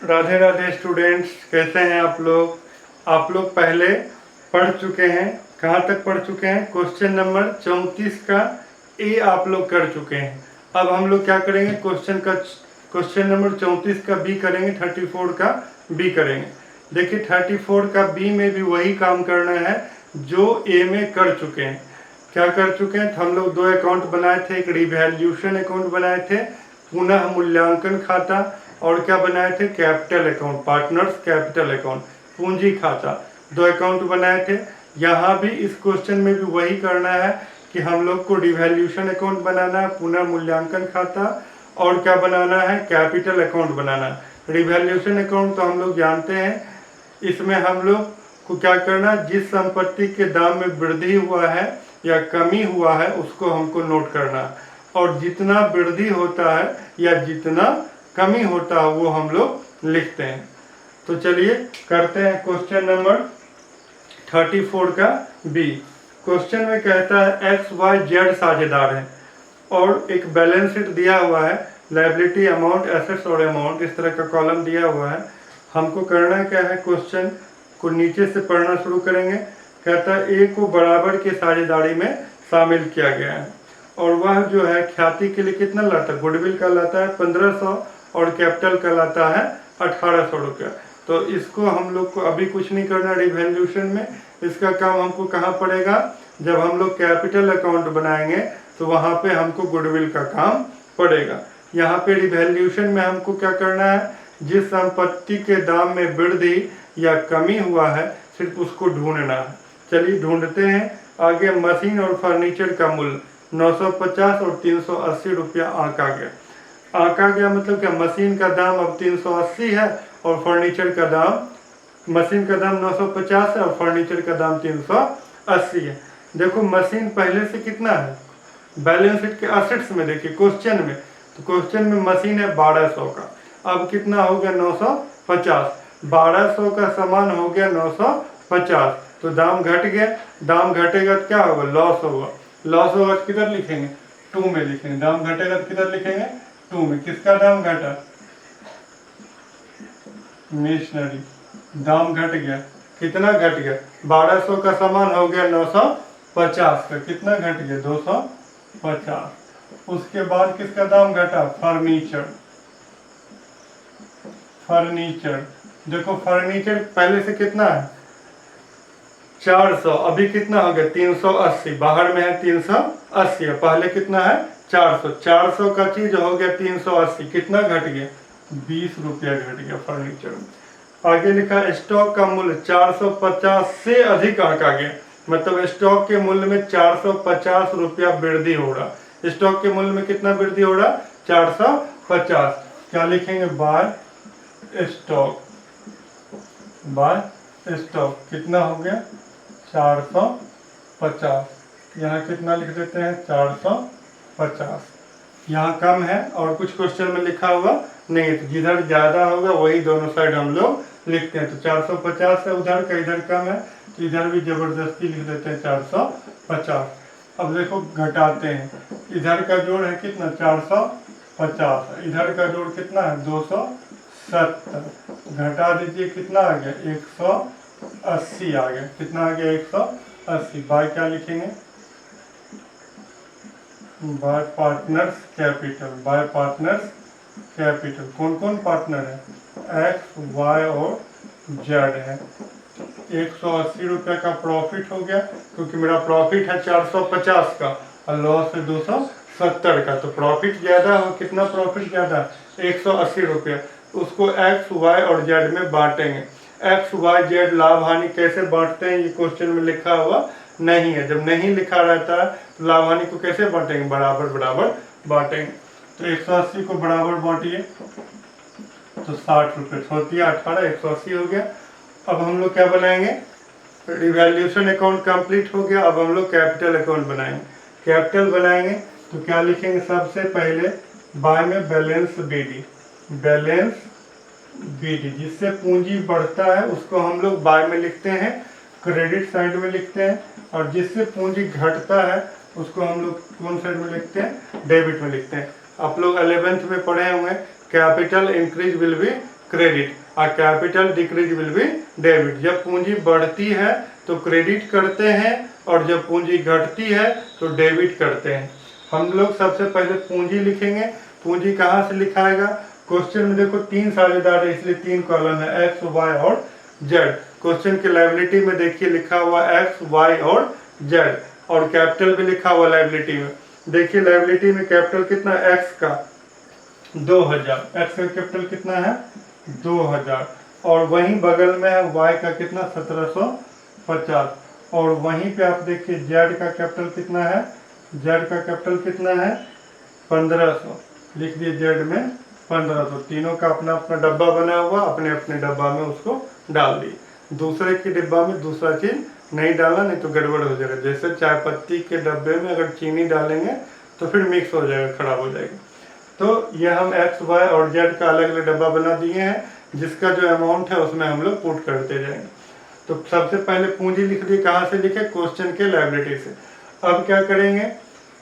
Radhe Radhe students, कैसे हैं आप लोग? आप लोग पहले पढ़ चुके हैं। कहाँ तक पढ़ चुके हैं? क्वेश्चन नंबर 34 का ए आप लोग कर चुके हैं। अब हम लोग क्या करेंगे? क्वेश्चन नंबर 34 का बी करेंगे, 34 का बी करेंगे। देखिए 34 का बी में भी वही काम करना है जो ए में कर चुके हैं। क्या कर चुके हैं? तो हम लोग दो अकाउंट बनाए थे, एक रिवैल्यूशन अकाउंट बनाए थे, पुनः मूल्यांकन खाता, और क्या बनाए थे? Capital account, partners capital account, पूंजी खाता। दो अकाउंट बनाए थे। यहाँ भी इस क्वेश्चन में भी वही करना है कि हम लोग को रिवैल्यूशन अकाउंट बनाना है, पुनः मूल्यांकन खाता, और क्या बनाना है? कैपिटल अकाउंट बनाना है। रिवैल्यूशन अकाउंट तो हम लोग जानते हैं, इसमें हम लोग को क्या करना है? जिस संपत्ति के दाम में वृद्धि हुआ है या कमी हुआ है उसको हमको नोट करना है, और जितना वृद्धि होता है या जितना कमी होता है वो हम लोग लिखते हैं। तो चलिए करते हैं क्वेश्चन नंबर 34 का बी। क्वेश्चन में कहता है एक्स वाई जेड साझेदार हैं और एक बैलेंस शीट दिया हुआ है, लायबिलिटी, अमाउंट, एसेट्स और अमाउंट, इस तरह का कॉलम दिया हुआ है। हमको करना क्या है? क्वेश्चन को नीचे से पढ़ना शुरू करेंगे। कहता है ए को बराबर की साझेदारी में शामिल किया गया है, और वह जो है ख्याति के लिए कितना लाता है? गुडविल का लाता है 1500 और कैपिटल का लाता है 1800 रुपया। तो इसको हम लोग को अभी कुछ नहीं करना रिवैल्यूशन में। इसका काम हमको कहाँ पड़ेगा? जब हम लोग कैपिटल अकाउंट बनाएंगे तो वहाँ पे हमको गुडविल का काम पड़ेगा। यहाँ पे रिवैल्यूशन में हमको क्या करना है? जिस संपत्ति के दाम में वृद्धि या कमी हुआ है सिर्फ उसको ढूंढना है। चलिए ढूंढते हैं। आगे मशीन और फर्नीचर का मूल्य 950 और 380 रुपया आंका गया। आंका गया मतलब क्या? मशीन का दाम अब 380 है और फर्नीचर का दाम, मशीन का दाम 950 है और फर्नीचर का दाम 380 है। देखो मशीन पहले से कितना है? बैलेंस शीट के असेट्स में देखिए क्वेश्चन में, तो क्वेश्चन में मशीन है 1200 का, अब कितना हो गया? 950। 1200 का सामान हो गया 950, तो दाम घट गया। दाम घटेगा तो क्या होगा? लॉस होगा। लॉस होगा तो किधर लिखेंगे? 2 में लिखेंगे। दाम घटेगा तो किधर लिखेंगे? 2 में। किसका दाम घटा? मिशनरी। दाम घट गया। कितना घट गया? 1200 का सामान हो गया 950 का, कितना घट गया? 250। उसके बाद किसका दाम घटा? फर्नीचर। फर्नीचर देखो, फर्नीचर पहले से कितना है? 400, अभी कितना हो गया? 380। बाहर में है 380, पहले कितना है? 400। 400 का चीज हो गया 380, कितना घट गया? 20 रुपया घट गया फर्नीचर में। आगे लिखा स्टॉक का मूल्य 450 से अधिक आंका गया, मतलब स्टॉक के मूल्य में 450 रुपया वृद्धि हो रहा। स्टॉक के मूल्य में कितना वृद्धि हो रहा? 450। क्या लिखेंगे? Bye stock. बाय स्टॉक कितना हो गया? 450। यहाँ कितना लिख देते हैं? 450। यहाँ कम है और कुछ क्वेश्चन में लिखा हुआ नहीं है, तो जिधर ज़्यादा होगा वही दोनों साइड हम लोग लिखते हैं। तो 450 है उधर का, इधर कम है तो इधर भी ज़बरदस्ती लिख देते हैं 450। अब देखो घटाते हैं। इधर का जोड़ है कितना? 450। इधर का जोड़ कितना है? 270। घटा दीजिए, कितना आ गया? 180 आ गया। कितना आ गया? 180। बाय क्या लिखेंगे? Bye partners capital. Bye partners capital. कौन कौन पार्टनर है? एक्स, वाई और जेड है। 180 रुपये का प्रॉफिट हो गया, क्योंकि मेरा प्रॉफिट है 450 का और लॉस है 270 का, तो प्रॉफिट ज़्यादा हो। कितना प्रॉफिट ज़्यादा? 180 रुपये। उसको एक्स, वाई और जेड में बांटेंगे। एक्स, वाई, जेड लाभ हानि कैसे बांटते हैं ये क्वेश्चन में लिखा हुआ नहीं है। जब नहीं लिखा रहता है तो लाभ हानि को कैसे बांटेंगे? बराबर बराबर बांटेंगे। तो 180 को बराबर बांटिए तो 60 रुपये होती है। 18, 180 हो गया। अब हम लोग क्या बनाएंगे? रिवैल्यूशन अकाउंट कंप्लीट हो गया। अब हम लोग कैपिटल अकाउंट बनाएंगे। कैपिटल बनाएंगे तो क्या लिखेंगे? सबसे पहले बाय में बैलेंस बीडी। बैलेंस बीडी, जिससे पूंजी बढ़ता है उसको हम लोग बाय में लिखते हैं, क्रेडिट साइड में लिखते हैं, और जिससे पूंजी घटता है उसको हम लोग कौन साइड में लिखते हैं? डेबिट में लिखते हैं। आप लोग 11th में पढ़े होंगे, capital increase will be credit, और capital decrease will be debit. जब पूंजी बढ़ती है तो क्रेडिट करते हैं और जब पूंजी घटती है तो डेबिट करते हैं। हम लोग सबसे पहले पूंजी लिखेंगे। पूंजी कहाँ से लिखाएगा? क्वेश्चन में देखो 3 साझेदार है इसलिए 3 कॉलम है, एक्स वाई और जेड। क्वेश्चन के लायबिलिटी में देखिए लिखा हुआ एक्स वाई और जेड, और कैपिटल भी लिखा हुआ लायबिलिटी में। देखिए लायबिलिटी में कैपिटल कितना, एक्स का 2000, एक्स का कैपिटल कितना है 2000, और वहीं बगल में है वाई का कितना 1750, और वहीं पे आप देखिए जेड का कैपिटल कितना है, जेड का कैपिटल कितना है 1500, लिख दिए जेड में 1500। तीनों का अपना अपना डब्बा बना हुआ, अपने अपने डब्बा में उसको डाल दिए। दूसरे के डिब्बा में दूसरा चीज नहीं डाला, नहीं तो गड़बड़ हो जाएगा। जैसे चाय पत्ती के डब्बे में अगर चीनी डालेंगे तो फिर मिक्स हो जाएगा, खराब हो जाएगा। तो ये हम एक्स वाई और जेड का अलग अलग डब्बा बना दिए हैं, जिसका जो अमाउंट है उसमें हम लोग पुट करते जाएंगे। तो सबसे पहले पूंजी लिख दी, कहाँ से लिखे, क्वेश्चन के लायबिलिटी से। अब क्या करेंगे,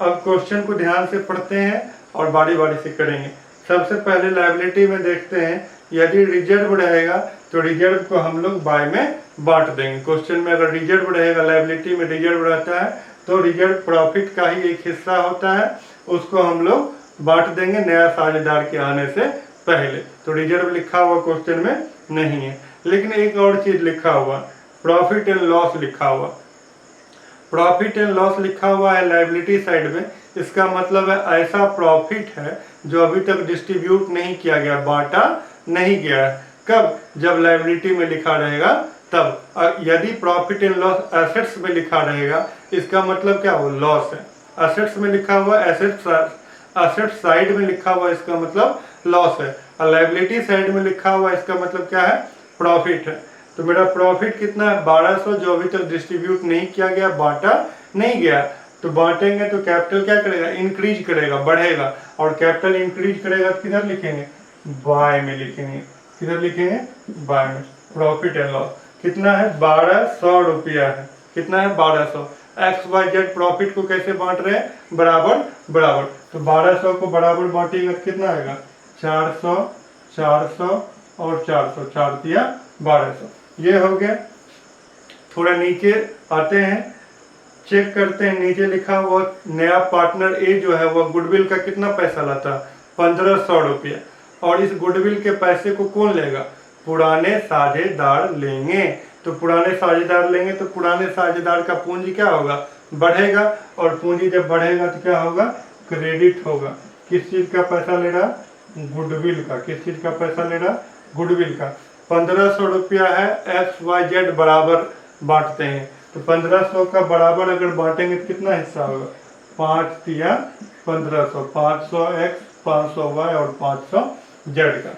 अब क्वेश्चन को ध्यान से पढ़ते हैं और बारी बारी से करेंगे। सबसे पहले लायबिलिटी में देखते हैं, यदि रिजर्व रहेगा तो रिजर्व को हम लोग बाय में बांट देंगे। क्वेश्चन में अगर रिजर्व रहेगा, लायबिलिटी में रिजर्व रहता है, तो रिजर्व प्रॉफिट का ही एक हिस्सा होता है, उसको हम लोग बांट देंगे नया साझेदार के आने से पहले। तो रिजर्व लिखा हुआ क्वेश्चन में नहीं है, लेकिन एक और चीज लिखा हुआ, प्रॉफिट एंड लॉस लिखा हुआ। प्रॉफिट एंड लॉस लिखा हुआ है लायबिलिटी साइड में, इसका मतलब है ऐसा प्रॉफिट है जो अभी तक डिस्ट्रीब्यूट नहीं किया गया, बांटा नहीं गया है। कब? जब लायबिलिटी में लिखा रहेगा तब। यदि प्रॉफिट एंड लॉस एसेट्स में लिखा रहेगा, इसका मतलब क्या, वो लॉस है। एसेट्स में लिखा हुआ, एसेट साइड में लिखा हुआ, इसका मतलब लॉस है। और लायबिलिटी साइड में लिखा हुआ, इसका मतलब क्या है, प्रॉफिट है। तो मेरा प्रॉफिट कितना है 1200, जो अभी तक डिस्ट्रीब्यूट नहीं किया गया, बांटा नहीं गया। तो बांटेंगे तो कैपिटल क्या करेगा, इंक्रीज करेगा, बढ़ेगा, और कैपिटल इंक्रीज करेगा तो किधर लिखेंगे, बाय में लिखेंगे। किधर लिखेंगे, बाय में। प्रॉफिट एंड लॉस कितना है, 1200 रुपया है। कितना है 1200। एक्स वाई जेड प्रॉफिट को कैसे बांट रहे हैं, बराबर बराबर। तो 1200 को बराबर बांटेगा तो कितना आएगा, 400 400 और 400, 4 दिया 1200। ये हो गया। थोड़ा नीचे आते हैं, चेक करते हैं, नीचे लिखा हुआ नया पार्टनर ए जो है वह गुडविल का कितना पैसा लाता, 1500 रुपया। और इस गुडविल के पैसे को कौन लेगा, पुराने साझेदार लेंगे। तो पुराने साझेदार लेंगे तो पुराने साझेदार का पूंजी क्या होगा, बढ़ेगा, और पूंजी जब बढ़ेगा तो क्या होगा, क्रेडिट होगा। किस चीज का पैसा ले रहा, गुडविल का। किस चीज का पैसा ले रहा, गुडविल का। 1500 रुपया है, एक्स वाई जेड बराबर बांटते हैं, तो 1500 का बराबर अगर बांटेंगे तो कितना हिस्सा होगा, 5 दिया 1500, 500 एक्स, 500 वाई और 500 जेड का।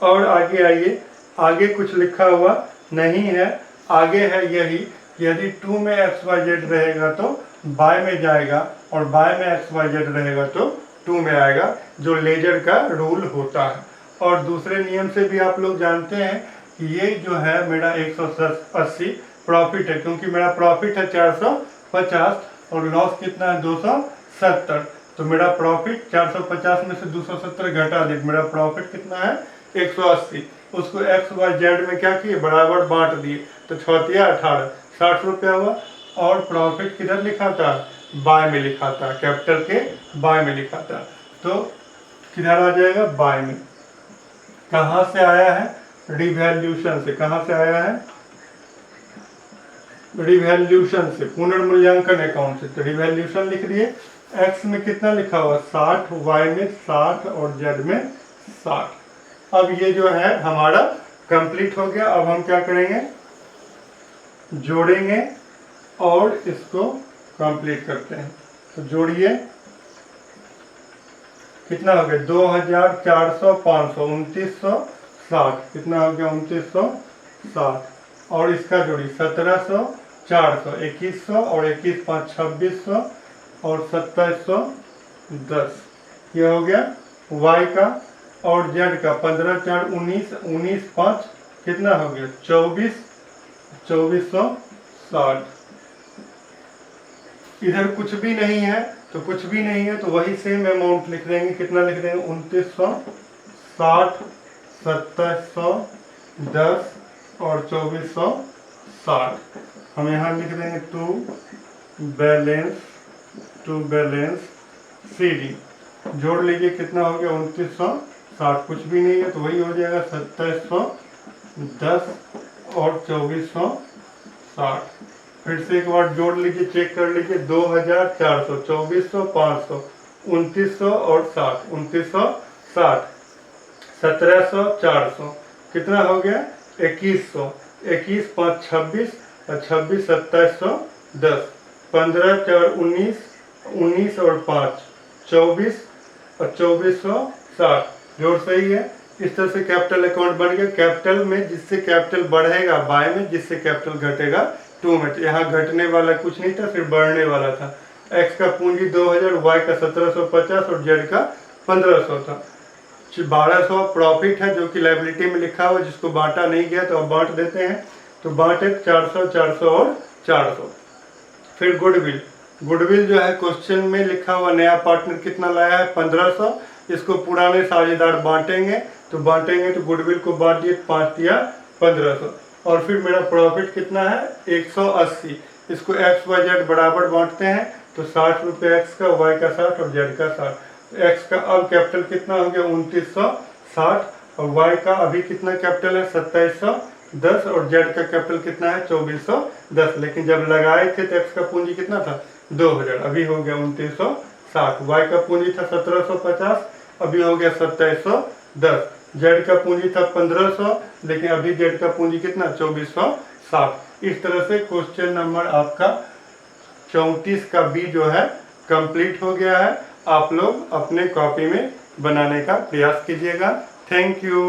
और आगे आइए, आगे कुछ लिखा हुआ नहीं है, आगे है यही, यदि 2 में एक्स वाई जेड रहेगा तो बाय में जाएगा, और बाय में एक्स वाई जेड रहेगा तो 2 में आएगा, जो लेजर का रूल होता है। और दूसरे नियम से भी आप लोग जानते हैं कि ये जो है मेरा 180 प्रॉफिट है, क्योंकि मेरा प्रॉफिट है 450 और लॉस कितना है 270। तो मेरा प्रॉफिट 450 में से 270 घटा दे, मेरा प्रॉफिट कितना है 180। उसको एक्स वाई जेड में क्या किए, बराबर बांट दिए, तो 6 18, 60 रुपया हुआ। और प्रॉफिट किधर लिखा था, बाय में लिखा था, कैपिटल के बाय में लिखा था, तो किधर आ जाएगा, बाय में। कहाँ से आया है, रिवैल्यूशन से। कहाँ से आया है, रिवैल्यूशन से, पुनर्मूल्यांकन अकाउंट से। तो रिवैल्यूशन लिख दिए। एक्स में कितना लिखा हुआ 60, वाई में 60 और जेड में 60। अब ये जो है हमारा कंप्लीट हो गया। अब हम क्या करेंगे, जोड़ेंगे और इसको कंप्लीट करते हैं। तो जोड़िए, कितना हो गया 2400, 500, 2960। कितना हो गया 2960। और इसका जोड़ी 1700, 400, 2100 और 21 5 2600 और 2710। ये हो गया वाई का। और जेड का 15 4 19, 19 5 कितना हो गया 24, 2460। इधर कुछ भी नहीं है तो कुछ भी नहीं है, तो वही सेम अमाउंट लिख देंगे। कितना लिख देंगे 2960 2710 और 2460। हम यहाँ लिख देंगे टू बैलेंस CD। जोड़ लीजिए कितना हो गया 2960, कुछ भी नहीं है तो वही हो जाएगा 2710 और 2460। फिर से एक बार जोड़ लीजिए, चेक कर लीजिए 2400, 2400, 500, 2900 और 60, 2960, 1700, 400, कितना हो गया 2100, 21 5 26 और 26 2710, 15 4 19, 19 और 5 24 और 2460। जोड़ सही है। इस तरह से कैपिटल अकाउंट बन गया। कैपिटल में जिससे कैपिटल बढ़ेगा बाय में, जिससे कैपिटल घटेगा टू में। यहाँ घटने वाला कुछ नहीं था, फिर बढ़ने वाला था। एक्स का पूंजी 2000, वाई का 1750 और जेड का 1500 था। 1200 प्रॉफिट है जो कि लायबिलिटी में लिखा हुआ, जिसको बांटा नहीं गया तो अब बांट देते हैं। तो बांटे 400, 400 और 400। फिर गुडविल जो है क्वेश्चन में लिखा हुआ नया पार्टनर कितना लाया है 1500। इसको पुराने साझेदार बांटेंगे तो गुडविल को बांट दिए 5 दिया 1500। और फिर मेरा प्रॉफिट कितना है 180। इसको एक्स वाई जेड बराबर बांटते हैं तो 60 रुपये एक्स का, वाई का 60 और जेड का 60। एक्स का अब कैपिटल कितना हो गया 2960 और वाई का अभी कितना कैपिटल है 2710 और जेड का कैपिटल कितना है 2410। लेकिन जब लगाए थे तो एक्स का पूंजी कितना था 2000, अभी हो गया 2960। वाई का पूंजी था 1750, अभी हो गया 2710। जेड का पूंजी था 1500, लेकिन अभी जेड का पूंजी कितना 2460। इस तरह से क्वेश्चन नंबर आपका 34 का बी जो है कंप्लीट हो गया है। आप लोग अपने कॉपी में बनाने का प्रयास कीजिएगा। Thank you.